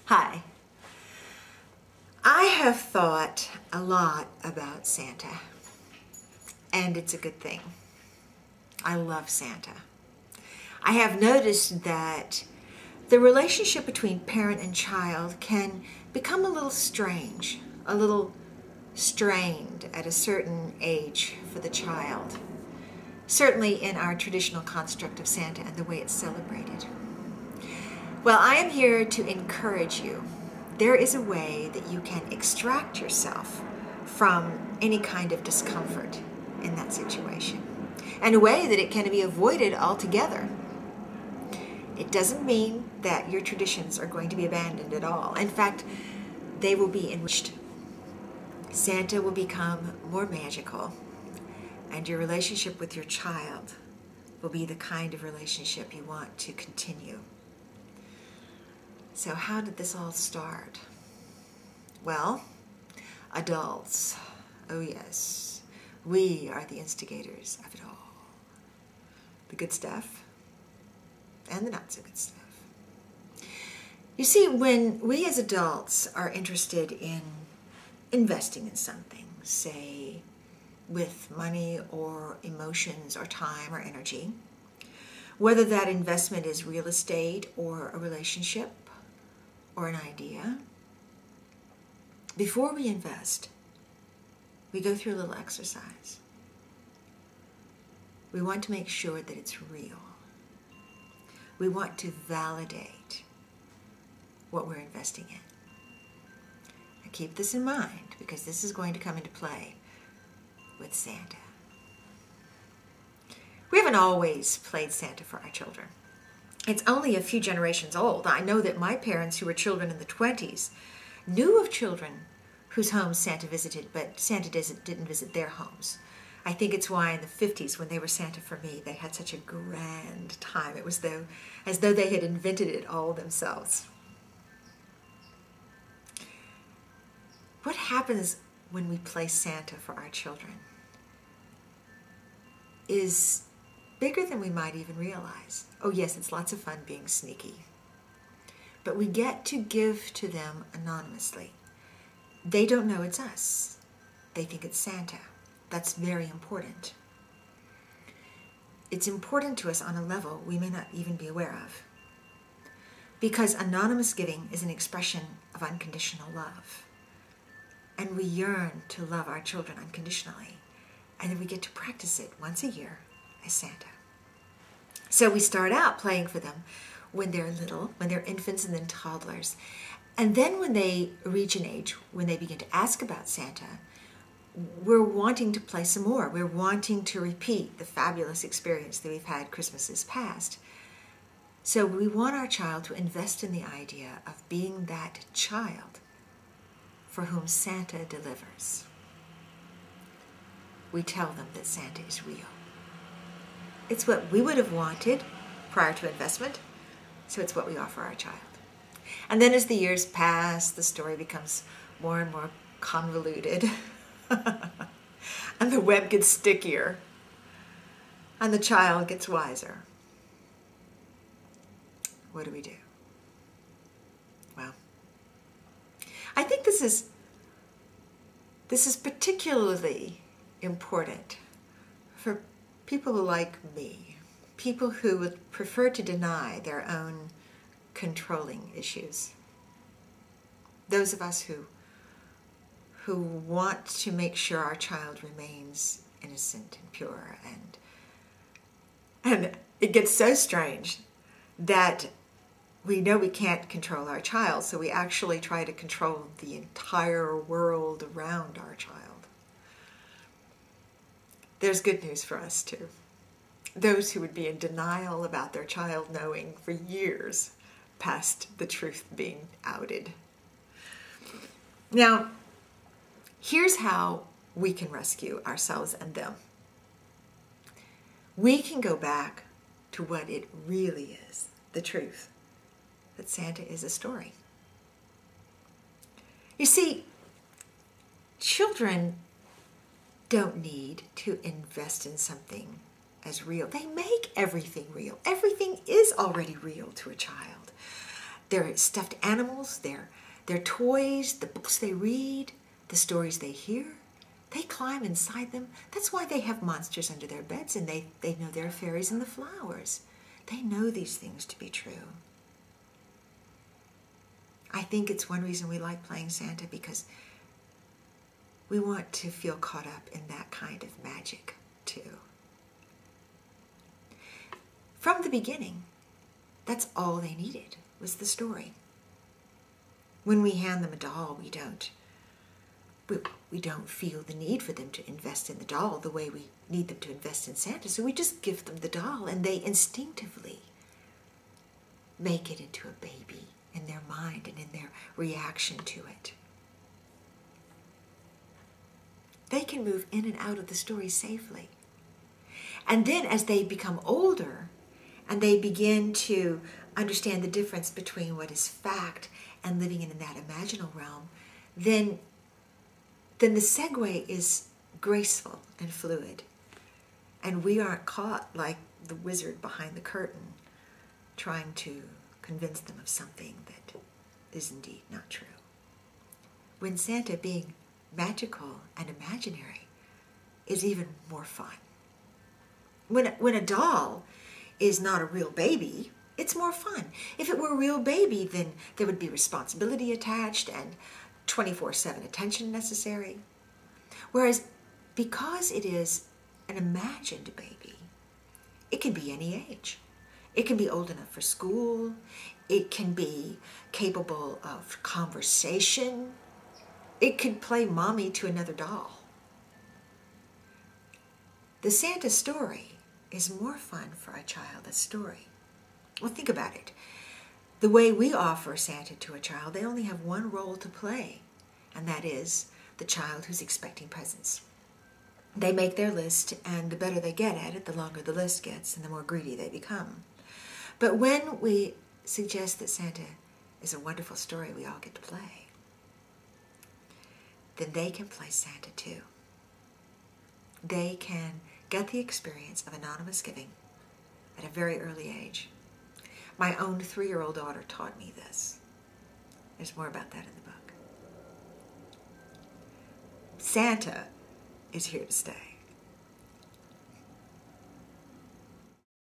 Hi. I have thought a lot about Santa, and it's a good thing. I love Santa. I have noticed that the relationship between parent and child can become a little strange, a little strained at a certain age for the child. Certainly in our traditional construct of Santa and the way it's celebrated. Well, I am here to encourage you. There is a way that you can extract yourself from any kind of discomfort in that situation, and a way that it can be avoided altogether. It doesn't mean that your traditions are going to be abandoned at all. In fact, they will be enriched. Santa will become more magical, and your relationship with your child will be the kind of relationship you want to continue. So how did this all start? Well, adults, oh yes, we are the instigators of it all. The good stuff and the not so good stuff. You see, when we as adults are interested in investing in something, say with money or emotions or time or energy, whether that investment is real estate or a relationship or an idea, before we invest, we go through a little exercise. We want to make sure that it's real. We want to validate what we're investing in. Now keep this in mind, because this is going to come into play with Santa. We haven't always played Santa for our children. It's only a few generations old. I know that my parents, who were children in the 20s, knew of children whose homes Santa visited, but Santa didn't visit their homes. I think it's why in the 50s, when they were Santa for me, they had such a grand time. It was as though they had invented it all themselves. What happens when we play Santa for our children is bigger than we might even realize. Oh yes, it's lots of fun being sneaky. But we get to give to them anonymously. They don't know it's us. They think it's Santa. That's very important. It's important to us on a level we may not even be aware of. Because anonymous giving is an expression of unconditional love. And we yearn to love our children unconditionally. And then we get to practice it once a year as Santa. So we start out playing for them when they're little, when they're infants and then toddlers. And then when they reach an age when they begin to ask about Santa, we're wanting to play some more. We're wanting to repeat the fabulous experience that we've had Christmases past. So we want our child to invest in the idea of being that child for whom Santa delivers. We tell them that Santa is real. It's what we would have wanted prior to investment, so it's what we offer our child. And then as the years pass, the story becomes more and more convoluted, and the web gets stickier, and the child gets wiser. What do we do? Well, I think this is particularly important for people like me, people who would prefer to deny their own controlling issues. Those of us who want to make sure our child remains innocent and pure, and it gets so strange that we know we can't control our child, so we actually try to control the entire world around our child. There's good news for us too. Those who would be in denial about their child knowing for years past the truth being outed. Now, here's how we can rescue ourselves and them. We can go back to what it really is, the truth, that Santa is a story. You see, children don't need to invest in something as real. They make everything real. Everything is already real to a child. their stuffed animals, their toys, the books they read, the stories they hear. They climb inside them. That's why they have monsters under their beds, and they know there are fairies in the flowers. They know these things to be true. I think it's one reason we like playing Santa, because we want to feel caught up in that kind of magic too. From the beginning, that's all they needed, was the story. When we hand them a doll, we don't feel the need for them to invest in the doll the way we need them to invest in Santa. So we just give them the doll, and they instinctively make it into a baby in their mind and in their reaction to it. They can move in and out of the story safely. And then as they become older and they begin to understand the difference between what is fact and living in that imaginal realm, then the segue is graceful and fluid. And we aren't caught like the wizard behind the curtain trying to convince them of something that is indeed not true. When Santa, being magical and imaginary, is even more fun. When a doll is not a real baby, it's more fun. If it were a real baby, then there would be responsibility attached and 24/7 attention necessary. Whereas because it is an imagined baby, it can be any age. It can be old enough for school. It can be capable of conversation. It could play mommy to another doll. The Santa story is more fun for a child, a story. Well, think about it. The way we offer Santa to a child, they only have one role to play, and that is the child who's expecting presents. They make their list, and the better they get at it, the longer the list gets, and the more greedy they become. But when we suggest that Santa is a wonderful story we all get to play, then they can play Santa too. They can get the experience of anonymous giving at a very early age. My own 3-year-old daughter taught me this. There's more about that in the book. Santa is here to stay.